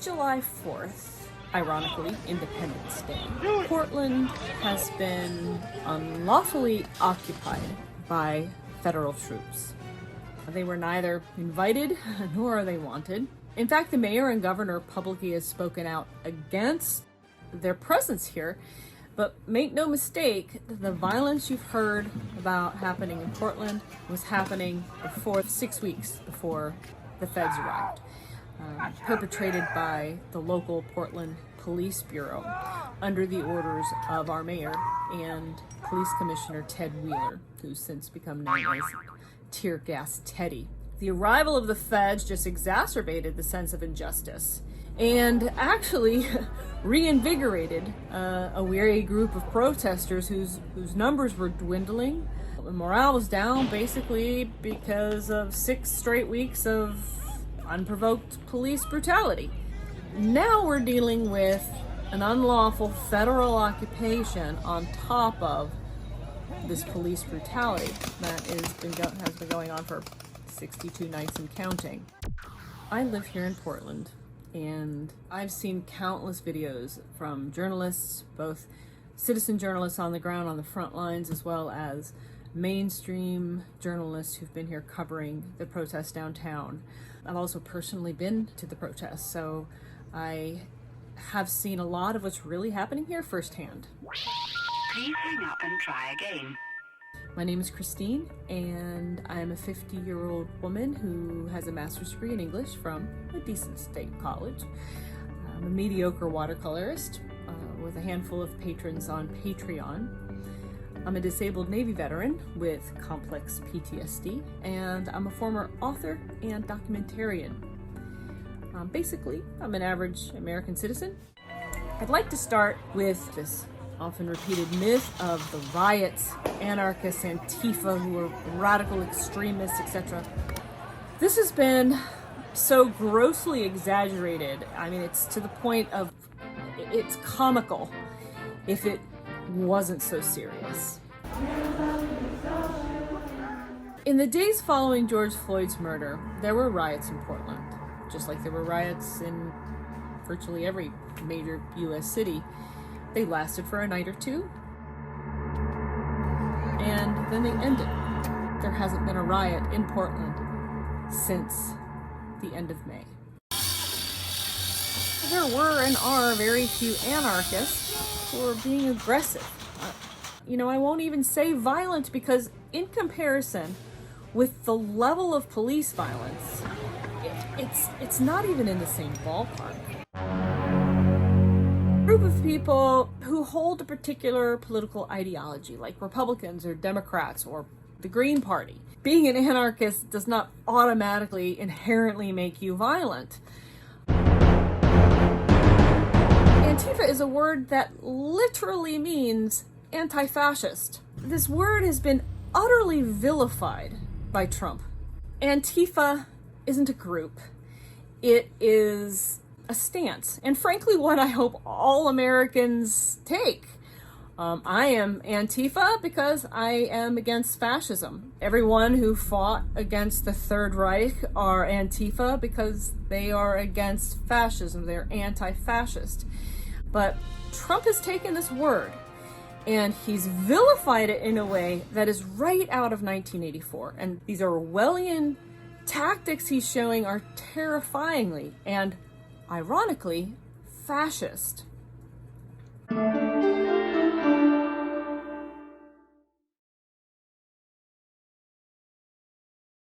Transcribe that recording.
July 4th, ironically, Independence Day, Portland has been unlawfully occupied by federal troops. They were neither invited nor are they wanted. In fact, the mayor and governor publicly has spoken out against their presence here. But make no mistake, the violence you've heard about happening in Portland was happening before 6 weeks before the feds arrived. Perpetrated by the local Portland Police Bureau under the orders of our mayor and police commissioner Ted Wheeler, who's since become known as Tear Gas Teddy. The arrival of the feds just exacerbated the sense of injustice and actually reinvigorated a weary group of protesters whose numbers were dwindling. Morale was down basically because of 6 straight weeks of unprovoked police brutality. Now we're dealing with an unlawful federal occupation on top of this police brutality that has been going on for 62 nights and counting. I live here in Portland, and I've seen countless videos from journalists, both citizen journalists on the ground on the front lines, as well as mainstream journalists who've been here covering the protests downtown. I've also personally been to the protests, so I have seen a lot of what's really happening here firsthand. Please hang up and try again. My name is Christine, and I'm a 50-year-old woman who has a master's degree in English from a decent state college. I'm a mediocre watercolorist with a handful of patrons on Patreon. I'm a disabled Navy veteran with complex PTSD, and I'm a former author and documentarian. Basically, I'm an average American citizen. I'd like to start with this often repeated myth of the riots, anarchists, Antifa, who are radical extremists, etc. This has been so grossly exaggerated. I mean, it's to the point of it's comical if it wasn't so serious. In the days following George Floyd's murder, there were riots in Portland, just like there were riots in virtually every major U.S. city. They lasted for a night or two, and then they ended. There hasn't been a riot in Portland since the end of May. There were and are very few anarchists who are being aggressive. I won't even say violent, because in comparison with the level of police violence, it's not even in the same ballpark. Group of people who hold a particular political ideology, like Republicans or Democrats or the Green Party. Being an anarchist does not automatically inherently make you violent. Antifa is a word that literally means anti-fascist. This word has been utterly vilified by Trump. Antifa isn't a group. It is a stance, and frankly what I hope all Americans take. I am Antifa because I am against fascism. Everyone who fought against the Third Reich are Antifa because they are against fascism. They're anti-fascist. But Trump has taken this word and he's vilified it in a way that is right out of 1984. And these Orwellian tactics he's showing are terrifyingly and ironically fascist.